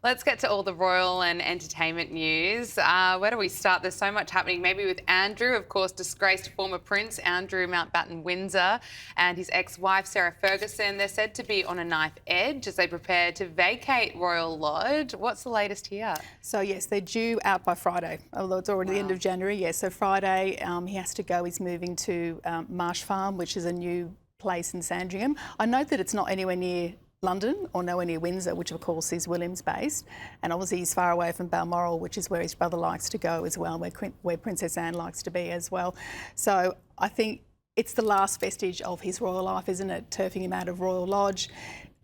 Let's get to all the royal and entertainment news. Where do we start? There's so much happening. Maybe with Andrew, of course, disgraced former Prince Andrew Mountbatten Windsor and his ex-wife Sarah Ferguson. They're said to be on a knife edge as they prepare to vacate Royal Lodge. What's the latest here? So yes, they're due out by Friday, although it's already the end of January. Yes, so Friday he has to go. He's moving to Marsh Farm, which is a new place in Sandringham. I note that it's not anywhere near London or nowhere near Windsor, which of course is William's based, and obviously he's far away from Balmoral, which is where his brother likes to go as well, where Princess Anne likes to be as well. So I think it's the last vestige of his royal life, isn't it, turfing him out of Royal Lodge.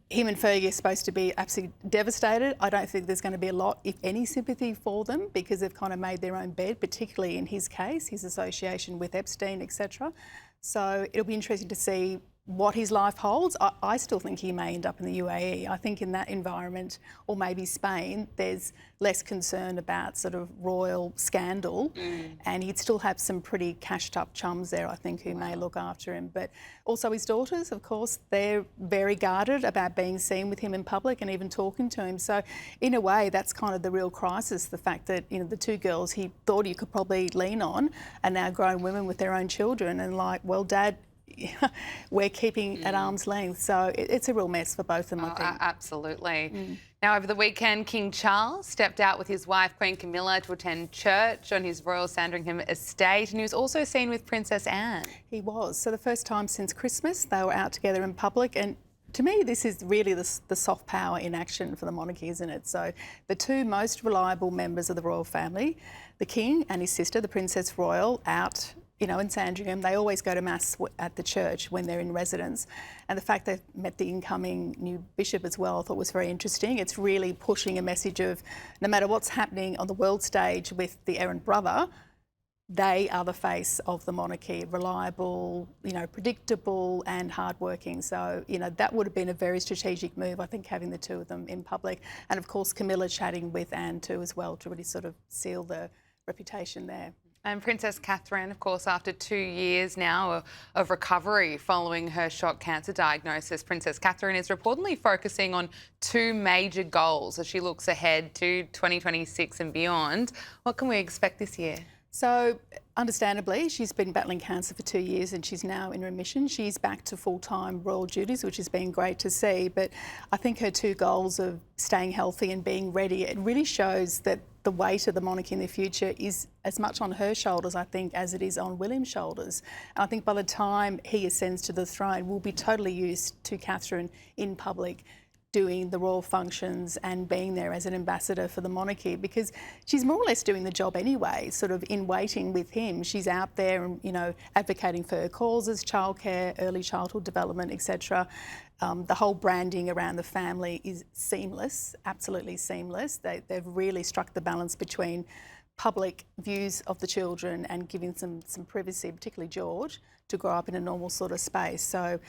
Him and Fergie are supposed to be absolutely devastated. I don't think there's going to be a lot, if any, sympathy for them because they've kind of made their own bed, particularly in his case, his association with Epstein, etc. So it'll be interesting to see what his life holds. I still think he may end up in the UAE. I think in that environment, or maybe Spain, there's less concern about sort of royal scandal, and he'd still have some pretty cashed up chums there, I think, who may look after him. But also his daughters, of course, they're very guarded about being seen with him in public and even talking to him. So in a way, that's kind of the real crisis, the fact that, you know, the two girls he thought he could probably lean on are now grown women with their own children and like, well, Dad, we're keeping at arm's length. So it's a real mess for both of them, I think. Absolutely. Now, over the weekend, King Charles stepped out with his wife, Queen Camilla, to attend church on his Royal Sandringham estate, and he was also seen with Princess Anne. He was. So the first time since Christmas, they were out together in public, and to me, this is really the soft power in action for the monarchy, isn't it? So the two most reliable members of the royal family, the King and his sister, the Princess Royal, out, you know, in Sandringham. They always go to Mass at the church when they're in residence. And the fact they've met the incoming new bishop as well, I thought was very interesting. It's really pushing a message of no matter what's happening on the world stage with the errant brother, they are the face of the monarchy, reliable, you know, predictable and hardworking. So, you know, that would have been a very strategic move, I think, having the two of them in public. And of course, Camilla chatting with Anne too as well to really sort of seal the reputation there. And Princess Catherine, of course, after 2 years now of recovery following her shock cancer diagnosis, Princess Catherine is reportedly focusing on two major goals as she looks ahead to 2026 and beyond. What can we expect this year? So, understandably, she's been battling cancer for 2 years and she's now in remission. She's back to full-time royal duties, which has been great to see. But I think her two goals of staying healthy and being ready, it really shows that the weight of the monarchy in the future is as much on her shoulders, I think, as it is on William's shoulders. And I think by the time he ascends to the throne, we'll be totally used to Catherine in public doing the royal functions and being there as an ambassador for the monarchy, because she's more or less doing the job anyway, sort of in waiting with him. She's out there and, you know, advocating for her causes, childcare, early childhood development, etc. The whole branding around the family is seamless, absolutely seamless. They've really struck the balance between public views of the children and giving some privacy, particularly George, to grow up in a normal sort of space. So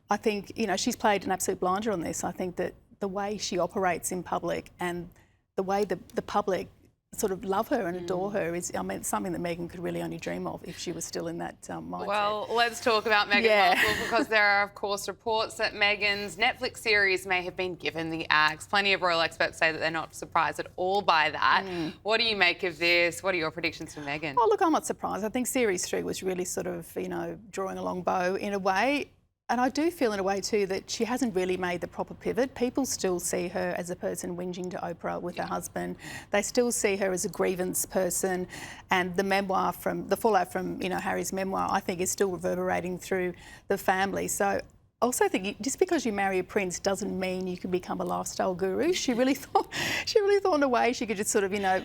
I think, you know, she's played an absolute blinder on this. I think that the way she operates in public and the way the public sort of love her and adore her is, I mean, something that Meghan could really only dream of if she was still in that mindset. Well, let's talk about Meghan Markle, because there are, of course, reports that Meghan's Netflix series may have been given the axe. Plenty of royal experts say that they're not surprised at all by that. What do you make of this? What are your predictions for Meghan? Oh, look, I'm not surprised. I think Series 3 was really sort of, you know, drawing a long bow in a way. And I do feel in a way too that she hasn't really made the proper pivot. People still see her as a person whinging to Oprah with her husband. They still see her as a grievance person, and the memoir from the fallout from, you know, Harry's memoir, I think, is still reverberating through the family. So I also think just because you marry a prince doesn't mean you can become a lifestyle guru. She really thought in a way she could just sort of, you know,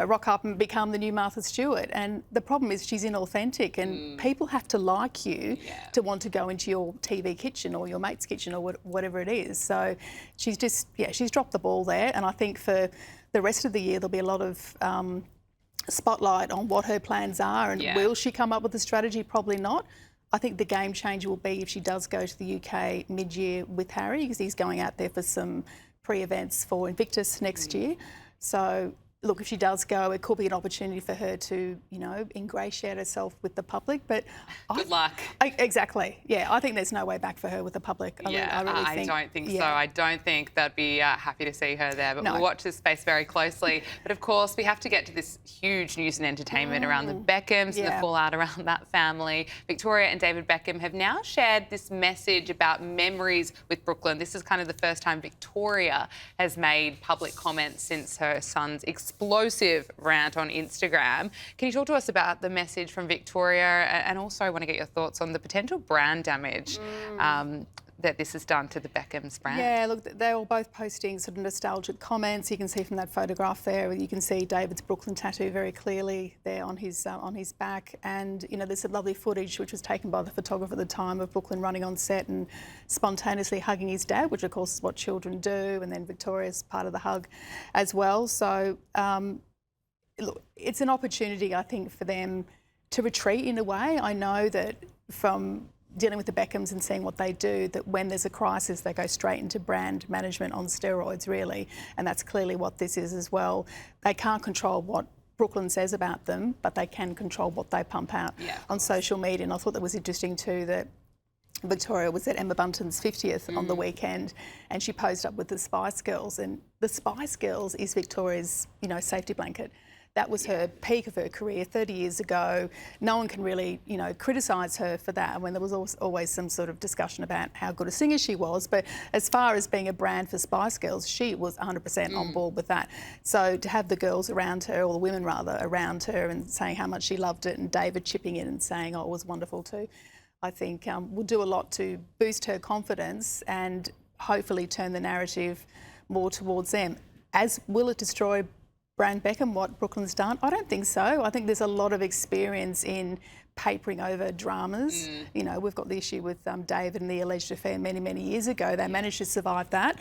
rock up and become the new Martha Stewart. And the problem is she's inauthentic, and people have to like you to want to go into your TV kitchen or your mate's kitchen or whatever it is. So she's just, she's dropped the ball there. And I think for the rest of the year there'll be a lot of spotlight on what her plans are, and will she come up with a strategy? Probably not. I think the game changer will be if she does go to the UK mid-year with Harry, because he's going out there for some pre-events for Invictus next year. So look, if she does go, it could be an opportunity for her to, you know, ingratiate herself with the public. But Good luck. Exactly. Yeah, I think there's no way back for her with the public. I don't think so. I don't think they'd be happy to see her there. But we'll watch this space very closely. But of course, we have to get to this huge news and entertainment around the Beckhams and the fallout around that family. Victoria and David Beckham have now shared this message about memories with Brooklyn. This is kind of the first time Victoria has made public comments since her son's explosive rant on Instagram. Can you talk to us about the message from Victoria, and also I want to get your thoughts on the potential brand damage that this has done to the Beckham's brand? Yeah, look, they're all both posting sort of nostalgic comments. You can see from that photograph there, you can see David's Brooklyn tattoo very clearly there on his back. And, you know, there's some lovely footage which was taken by the photographer at the time of Brooklyn running on set and spontaneously hugging his dad, which of course is what children do. And then Victoria's part of the hug as well. So, look, it's an opportunity, I think, for them to retreat in a way. I know that from dealing with the Beckhams and seeing what they do, that when there's a crisis, they go straight into brand management on steroids, really. And that's clearly what this is as well. They can't control what Brooklyn says about them, but they can control what they pump out on social media. And I thought that was interesting too, that Victoria was at Emma Bunton's 50th on the weekend, and she posed up with the Spice Girls. And the Spice Girls is Victoria's, you know, safety blanket. That was her peak of her career 30 years ago. No one can really, you know, criticise her for that. When there was always some sort of discussion about how good a singer she was. But as far as being a brand for Spice Girls, she was 100% on board with that. So to have the girls around her, or the women rather, around her and saying how much she loved it, and David chipping in and saying, oh, it was wonderful too, I think will do a lot to boost her confidence and hopefully turn the narrative more towards them. As will it destroy brand Beckham, what Brooklyn's done? I don't think so. I think there's a lot of experience in papering over dramas. You know, we've got the issue with David and the alleged affair many, many years ago. They managed to survive that.